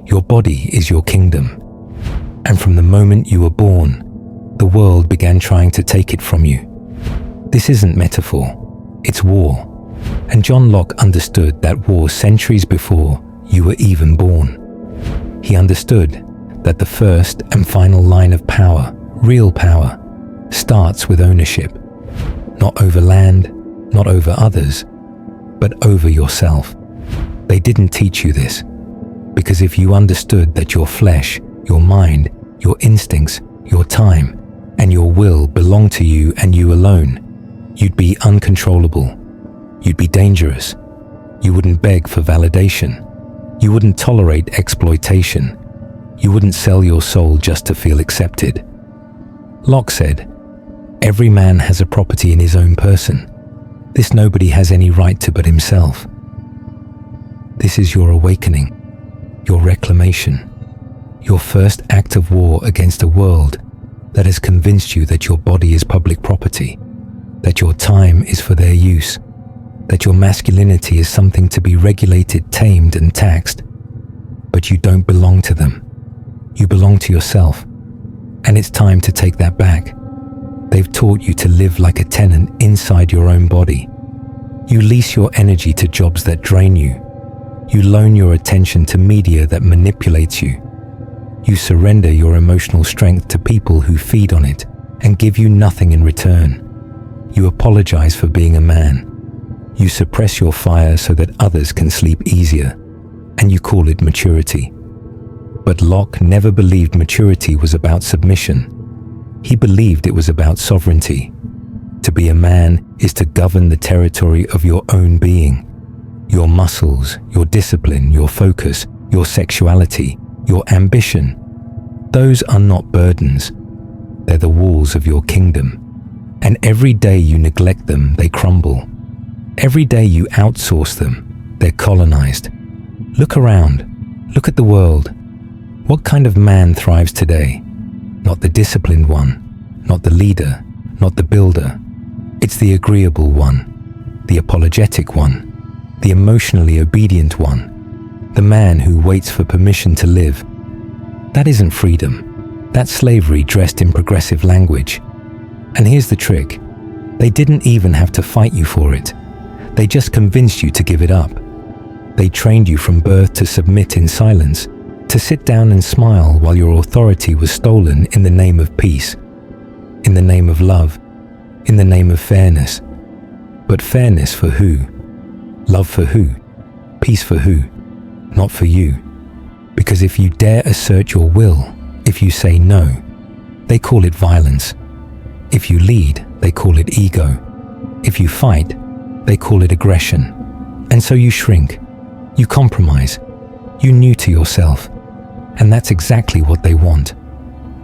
Your body is your kingdom. And from the moment you were born, the world began trying to take it from you. This isn't metaphor, it's war. And John Locke understood that war centuries before you were even born. He understood that the first and final line of power, real power, starts with ownership. Not over land, not over others, but over yourself. They didn't teach you this, because if you understood that your flesh, your mind, your instincts, your time, and your will belong to you and you alone, you'd be uncontrollable. You'd be dangerous. You wouldn't beg for validation. You wouldn't tolerate exploitation. You wouldn't sell your soul just to feel accepted. Locke said, "Every man has a property in his own person. This nobody has any right to but himself." This is your awakening, your reclamation, your first act of war against a world that has convinced you that your body is public property, that your time is for their use, that your masculinity is something to be regulated, tamed, and taxed. But you don't belong to them. You belong to yourself, and it's time to take that back. They've taught you to live like a tenant inside your own body. You lease your energy to jobs that drain you. You loan your attention to media that manipulates you. You surrender your emotional strength to people who feed on it and give you nothing in return. You apologize for being a man. You suppress your fire so that others can sleep easier, and you call it maturity. But Locke never believed maturity was about submission. He believed it was about sovereignty. To be a man is to govern the territory of your own being. Your muscles, your discipline, your focus, your sexuality, your ambition. Those are not burdens. They're the walls of your kingdom. And every day you neglect them, they crumble. Every day you outsource them, they're colonized. Look around. Look at the world. What kind of man thrives today? Not the disciplined one, not the leader, not the builder. It's the agreeable one, the apologetic one, the emotionally obedient one, the man who waits for permission to live. That isn't freedom. That's slavery dressed in progressive language. And here's the trick. They didn't even have to fight you for it. They just convinced you to give it up. They trained you from birth to submit in silence, to sit down and smile while your authority was stolen in the name of peace, in the name of love, in the name of fairness. But fairness for who? Love for who? Peace for who? Not for you. Because if you dare assert your will, if you say no, they call it violence. If you lead, they call it ego. If you fight, they call it aggression. And so you shrink, you compromise, you neuter yourself. And that's exactly what they want.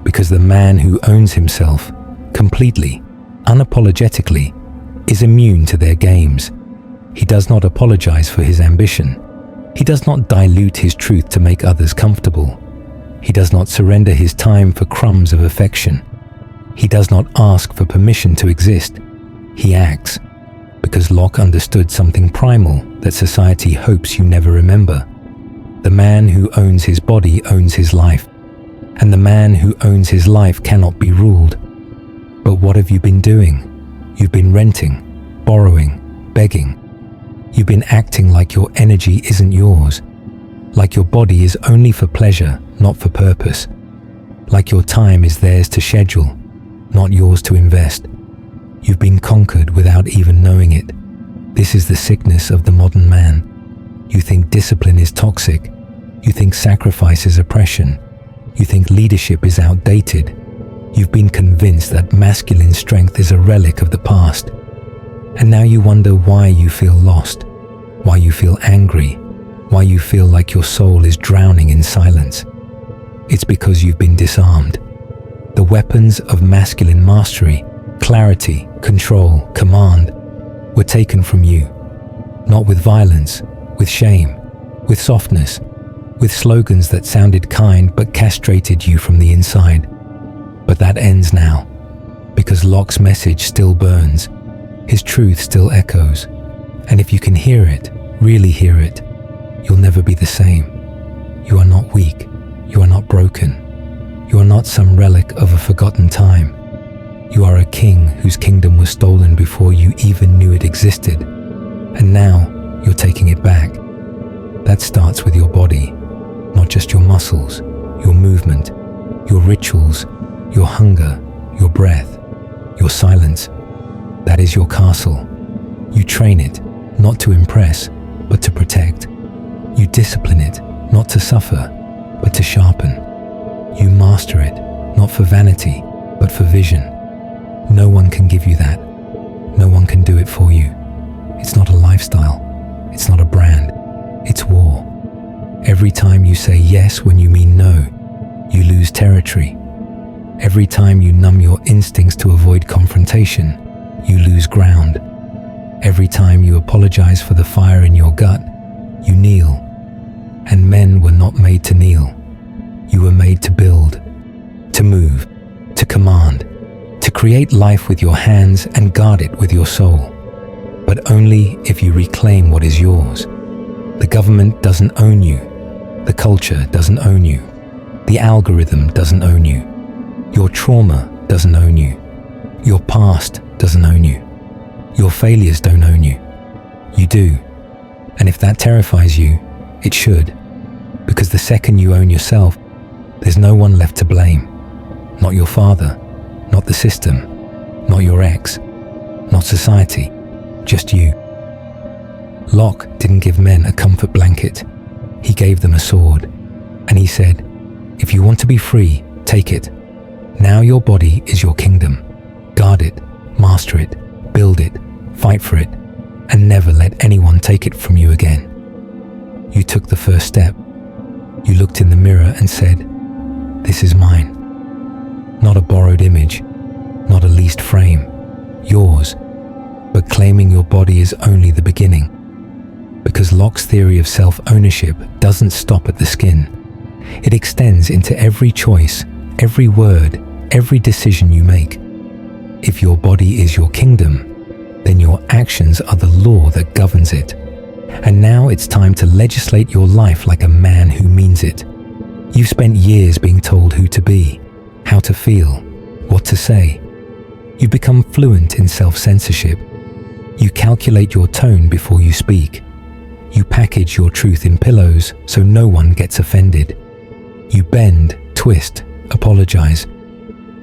Because the man who owns himself completely, unapologetically, is immune to their games. He does not apologize for his ambition. He does not dilute his truth to make others comfortable. He does not surrender his time for crumbs of affection. He does not ask for permission to exist. He acts, because Locke understood something primal that society hopes you never remember. The man who owns his body owns his life, and the man who owns his life cannot be ruled. But what have you been doing? You've been renting, borrowing, begging. You've been acting like your energy isn't yours, like your body is only for pleasure, not for purpose, like your time is theirs to schedule, not yours to invest. You've been conquered without even knowing it. This is the sickness of the modern man. You think discipline is toxic. You think sacrifice is oppression. You think leadership is outdated. You've been convinced that masculine strength is a relic of the past. And now you wonder why you feel lost, why you feel angry, why you feel like your soul is drowning in silence. It's because you've been disarmed. The weapons of masculine mastery, clarity, control, command, were taken from you, not with violence, with shame, with softness, with slogans that sounded kind but castrated you from the inside. But that ends now, because Locke's message still burns, his truth still echoes, and if you can hear it, really hear it, you'll never be the same. You are not weak. You are not broken. You are not some relic of a forgotten time. You are a king whose kingdom was stolen before you even knew it existed. And now you're taking it back. That starts with your body, not just your muscles, your movement, your rituals, your hunger, your breath, your silence. That is your castle. You train it, not to impress, but to protect. You discipline it, not to suffer, but to sharpen. You master it, not for vanity, but for vision. No one can give you that. No one can do it for you. It's not a lifestyle. It's not a brand. It's war. Every time you say yes when you mean no, you lose territory. Every time you numb your instincts to avoid confrontation, you lose ground. Every time you apologize for the fire in your gut, you kneel. And men were not made to kneel. You were made to build, to move, to command, to create life with your hands and guard it with your soul. But only if you reclaim what is yours. The government doesn't own you. The culture doesn't own you. The algorithm doesn't own you. Your trauma doesn't own you. Your past doesn't own you. Your failures don't own you. You do. And if that terrifies you, it should. Because the second you own yourself, there's no one left to blame. Not your father, not the system, not your ex, not society, just you. Locke didn't give men a comfort blanket. He gave them a sword. And he said, if you want to be free, take it. Now your body is your kingdom. Guard it, master it, build it, fight for it, and never let anyone take it from you again. You took the first step. You looked in the mirror and said, this is mine. Not a borrowed image, not a leased frame, yours. But claiming your body is only the beginning. Because Locke's theory of self-ownership doesn't stop at the skin. It extends into every choice, every word, every decision you make. If your body is your kingdom, then your actions are the law that governs it. And now it's time to legislate your life like a man who means it. You've spent years being told who to be, how to feel, what to say. You've become fluent in self-censorship. You calculate your tone before you speak. You package your truth in pillows so no one gets offended. You bend, twist, apologize.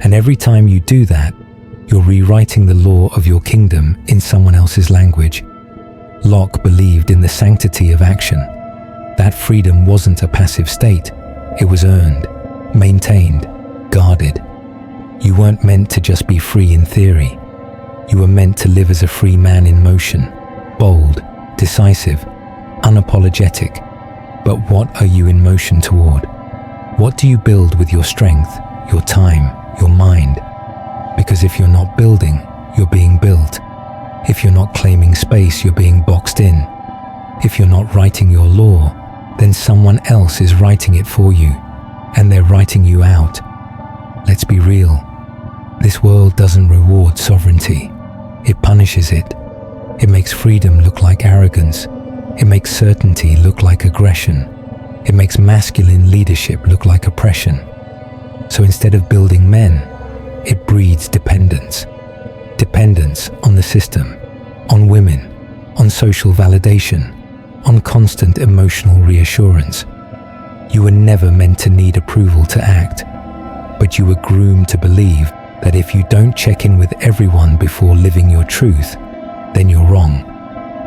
And every time you do that, you're rewriting the law of your kingdom in someone else's language. Locke believed in the sanctity of action. That freedom wasn't a passive state. It was earned, maintained, guarded. You weren't meant to just be free in theory. You were meant to live as a free man in motion, bold, decisive, unapologetic. But what are you in motion toward? What do you build with your strength, your time, your mind? Because if you're not building, you're being built. If you're not claiming space, you're being boxed in. If you're not writing your law, then someone else is writing it for you, and they're writing you out. Let's be real. This world doesn't reward sovereignty. It punishes it. It makes freedom look like arrogance. It makes certainty look like aggression. It makes masculine leadership look like oppression. So instead of building men, it breeds dependence. Dependence on the system, on women, on social validation, on constant emotional reassurance. You were never meant to need approval to act, but you were groomed to believe that if you don't check in with everyone before living your truth, then you're wrong,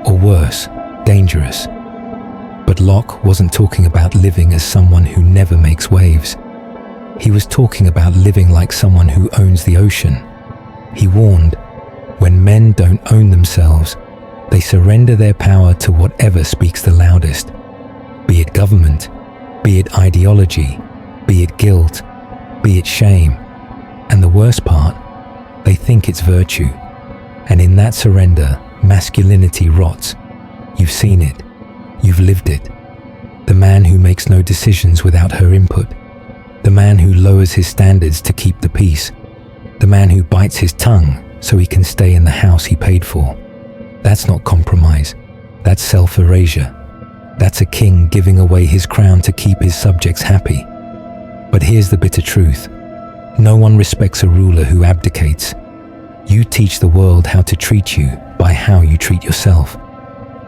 or worse, dangerous. But Locke wasn't talking about living as someone who never makes waves. He was talking about living like someone who owns the ocean. He warned, when men don't own themselves, they surrender their power to whatever speaks the loudest. Be it government, be it ideology, be it guilt, be it shame. And the worst part, they think it's virtue. And in that surrender, masculinity rots. You've seen it. You've lived it. The man who makes no decisions without her input. The man who lowers his standards to keep the peace. The man who bites his tongue so he can stay in the house he paid for. That's not compromise. That's self-erasure. That's a king giving away his crown to keep his subjects happy. But here's the bitter truth. No one respects a ruler who abdicates. You teach the world how to treat you by how you treat yourself.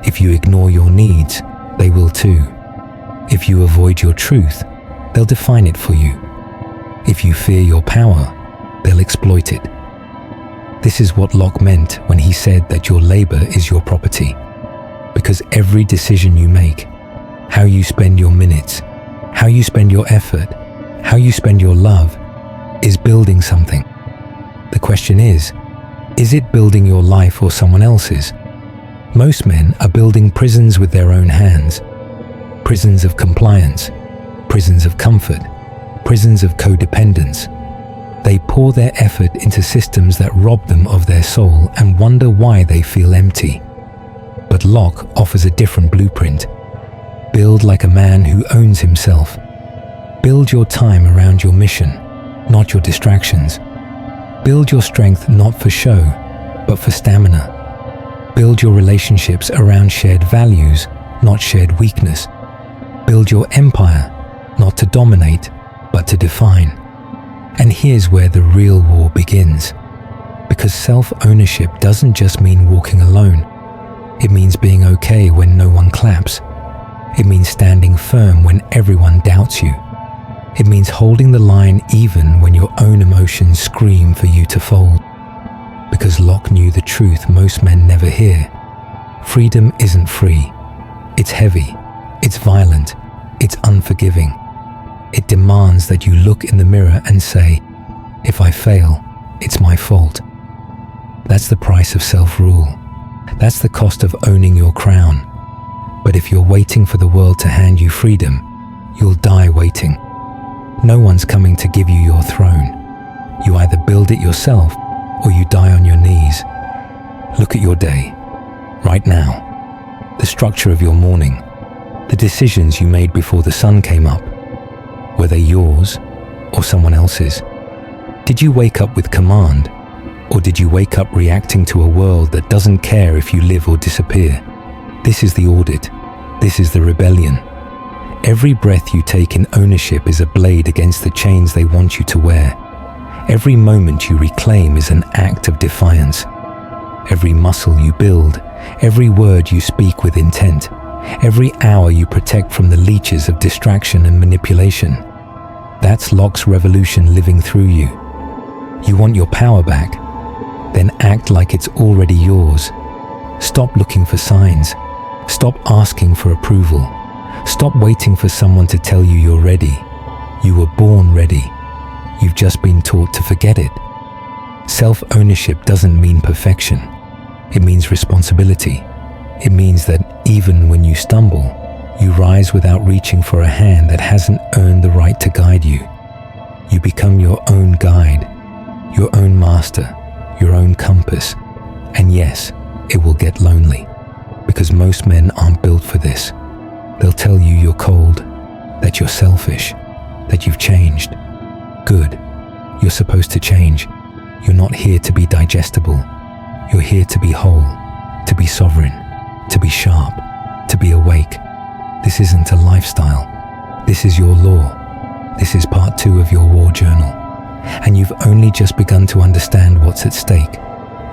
If you ignore your needs, they will too. If you avoid your truth, they'll define it for you. If you fear your power, they'll exploit it. This is what Locke meant when he said that your labor is your property. Because every decision you make, how you spend your minutes, how you spend your effort, how you spend your love, is building something. The question is it building your life or someone else's? Most men are building prisons with their own hands. Prisons of compliance, prisons of comfort, prisons of codependence. They pour their effort into systems that rob them of their soul and wonder why they feel empty. But Locke offers a different blueprint. Build like a man who owns himself. Build your time around your mission, not your distractions. Build your strength not for show, but for stamina. Build your relationships around shared values, not shared weakness. Build your empire, not to dominate, but to define. And here's where the real war begins. Because self-ownership doesn't just mean walking alone. It means being okay when no one claps. It means standing firm when everyone doubts you. It means holding the line even when your own emotions scream for you to fold. Because Locke knew the truth most men never hear. Freedom isn't free. It's heavy. It's violent. It's unforgiving. It demands that you look in the mirror and say, if I fail, it's my fault. That's the price of self-rule. That's the cost of owning your crown. But if you're waiting for the world to hand you freedom, you'll die waiting. No one's coming to give you your throne. You either build it yourself or you die on your knees. Look at your day, right now. The structure of your morning. The decisions you made before the sun came up. Were they yours or someone else's? Did you wake up with command? Or did you wake up reacting to a world that doesn't care if you live or disappear? This is the audit. This is the rebellion. Every breath you take in ownership is a blade against the chains they want you to wear. Every moment you reclaim is an act of defiance. Every muscle you build, every word you speak with intent, every hour you protect from the leeches of distraction and manipulation. That's Locke's revolution living through you. You want your power back? Then act like it's already yours. Stop looking for signs. Stop asking for approval. Stop waiting for someone to tell you you're ready. You were born ready. You've just been taught to forget it. Self-ownership doesn't mean perfection. It means responsibility. It means that even when you stumble, you rise without reaching for a hand that hasn't earned the right to guide you. You become your own guide, your own master, your own compass. And yes, it will get lonely, because most men aren't built for this. They'll tell you you're cold, that you're selfish, that you've changed. Good. You're supposed to change. You're not here to be digestible. You're here to be whole, to be sovereign, to be sharp, to be awake. This isn't a lifestyle. This is your law. This is part 2 of your war journal. And you've only just begun to understand what's at stake.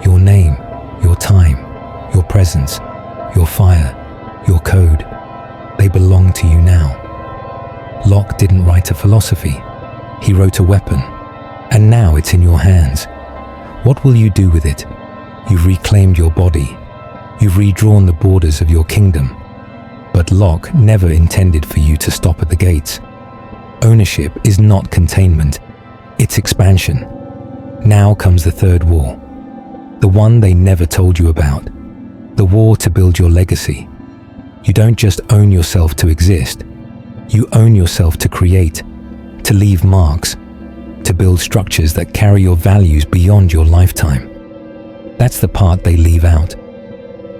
Your name, your time, your presence, your fire, your code. They belong to you now. Locke didn't write a philosophy. He wrote a weapon. And now it's in your hands. What will you do with it? You've reclaimed your body. You've redrawn the borders of your kingdom. But Locke never intended for you to stop at the gates. Ownership is not containment. It's expansion. Now comes the third war. The one they never told you about. The war to build your legacy. You don't just own yourself to exist. You own yourself to create, to leave marks, to build structures that carry your values beyond your lifetime. That's the part they leave out.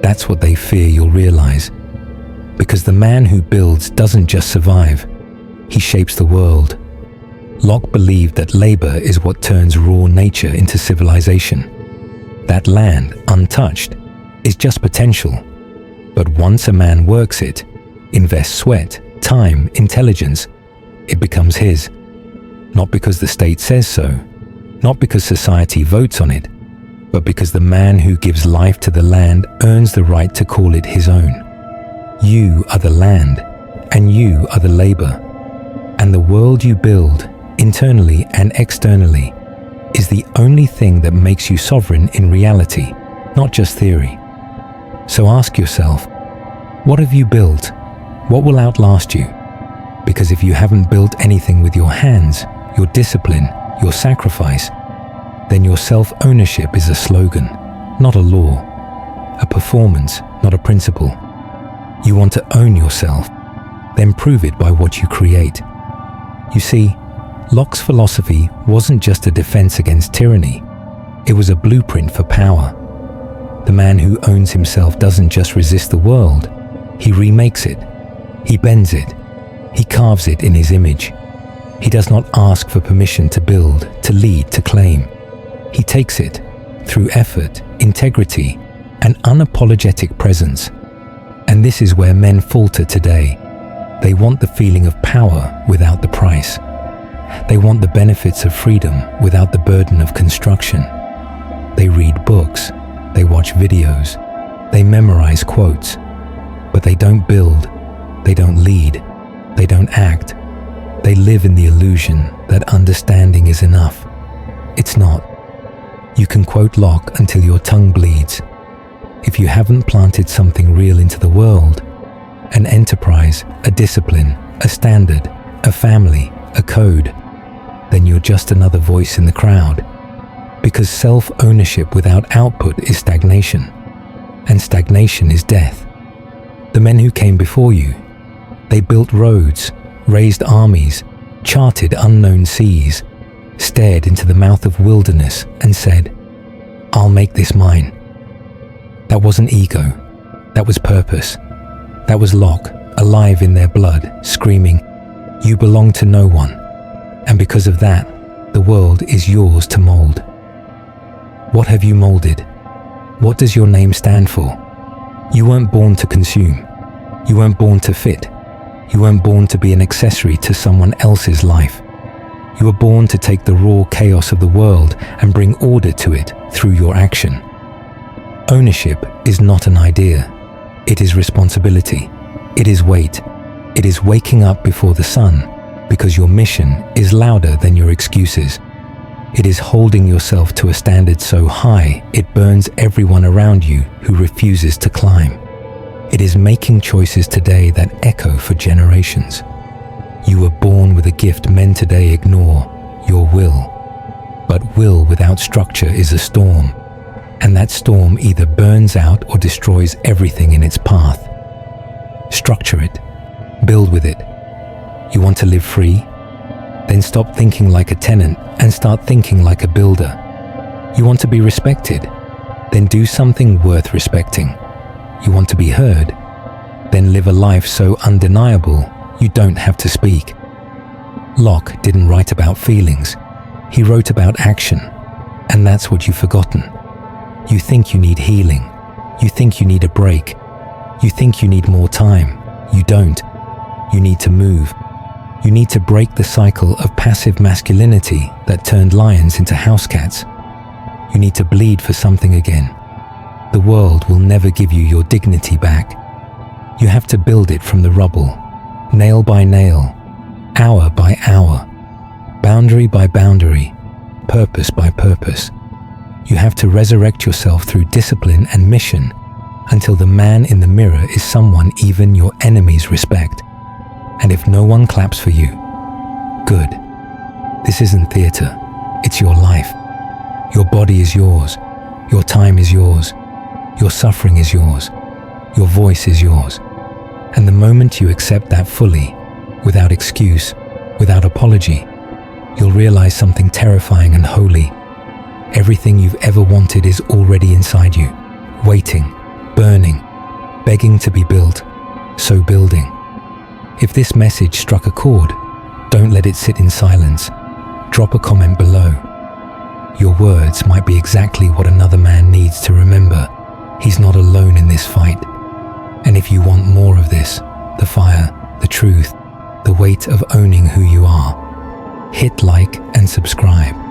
That's what they fear you'll realize. Because the man who builds doesn't just survive, he shapes the world. Locke believed that labor is what turns raw nature into civilization. That land, untouched, is just potential. But once a man works it, invests sweat, time, intelligence, it becomes his. Not because the state says so, not because society votes on it, but because the man who gives life to the land earns the right to call it his own. You are the land, and you are the labor. And the world you build, internally and externally, is the only thing that makes you sovereign in reality, not just theory. So ask yourself, what have you built? What will outlast you? Because if you haven't built anything with your hands, your discipline, your sacrifice, then your self-ownership is a slogan, not a law, a performance, not a principle. You want to own yourself, then prove it by what you create. You see, Locke's philosophy wasn't just a defense against tyranny, it was a blueprint for power. The man who owns himself doesn't just resist the world, he remakes it, he bends it, he carves it in his image. He does not ask for permission to build, to lead, to claim. He takes it through effort, integrity, and unapologetic presence. And this is where men falter today. They want the feeling of power without the price. They want the benefits of freedom without the burden of construction. They read books, they watch videos, they memorize quotes, but they don't build, they don't lead, they don't act. They live in the illusion that understanding is enough. It's not. You can quote Locke until your tongue bleeds. If you haven't planted something real into the world, an enterprise, a discipline, a standard, a family, a code, then you're just another voice in the crowd. Because self-ownership without output is stagnation, and stagnation is death. The men who came before you, they built roads, raised armies, charted unknown seas, stared into the mouth of wilderness and said, "I'll make this mine." That wasn't ego, that was purpose. That was Locke, alive in their blood, screaming, "You belong to no one." And because of that, the world is yours to mold. What have you molded? What does your name stand for? You weren't born to consume. You weren't born to fit. You weren't born to be an accessory to someone else's life. You were born to take the raw chaos of the world and bring order to it through your action. Ownership is not an idea. It is responsibility. It is weight. It is waking up before the sun because your mission is louder than your excuses. It is holding yourself to a standard so high it burns everyone around you who refuses to climb. It is making choices today that echo for generations. You were born with a gift men today ignore, your will. But will without structure is a storm, and that storm either burns out or destroys everything in its path. Structure it. Build with it. You want to live free? Then stop thinking like a tenant and start thinking like a builder. You want to be respected? Then do something worth respecting. You want to be heard? Then live a life so undeniable you don't have to speak. Locke didn't write about feelings. He wrote about action. And that's what you've forgotten. You think you need healing. You think you need a break. You think you need more time. You don't. You need to move. You need to break the cycle of passive masculinity that turned lions into house cats. You need to bleed for something again. The world will never give you your dignity back. You have to build it from the rubble, nail by nail, hour by hour, boundary by boundary, purpose by purpose. You have to resurrect yourself through discipline and mission until the man in the mirror is someone even your enemies respect. And if no one claps for you, good. This isn't theater, it's your life. Your body is yours, your time is yours, your suffering is yours, your voice is yours. And the moment you accept that fully, without excuse, without apology, you'll realize something terrifying and holy. Everything you've ever wanted is already inside you, waiting, burning, begging to be built, so building. If this message struck a chord, don't let it sit in silence. Drop a comment below. Your words might be exactly what another man needs to remember. He's not alone in this fight. And if you want more of this, the fire, the truth, the weight of owning who you are. Hit like and subscribe.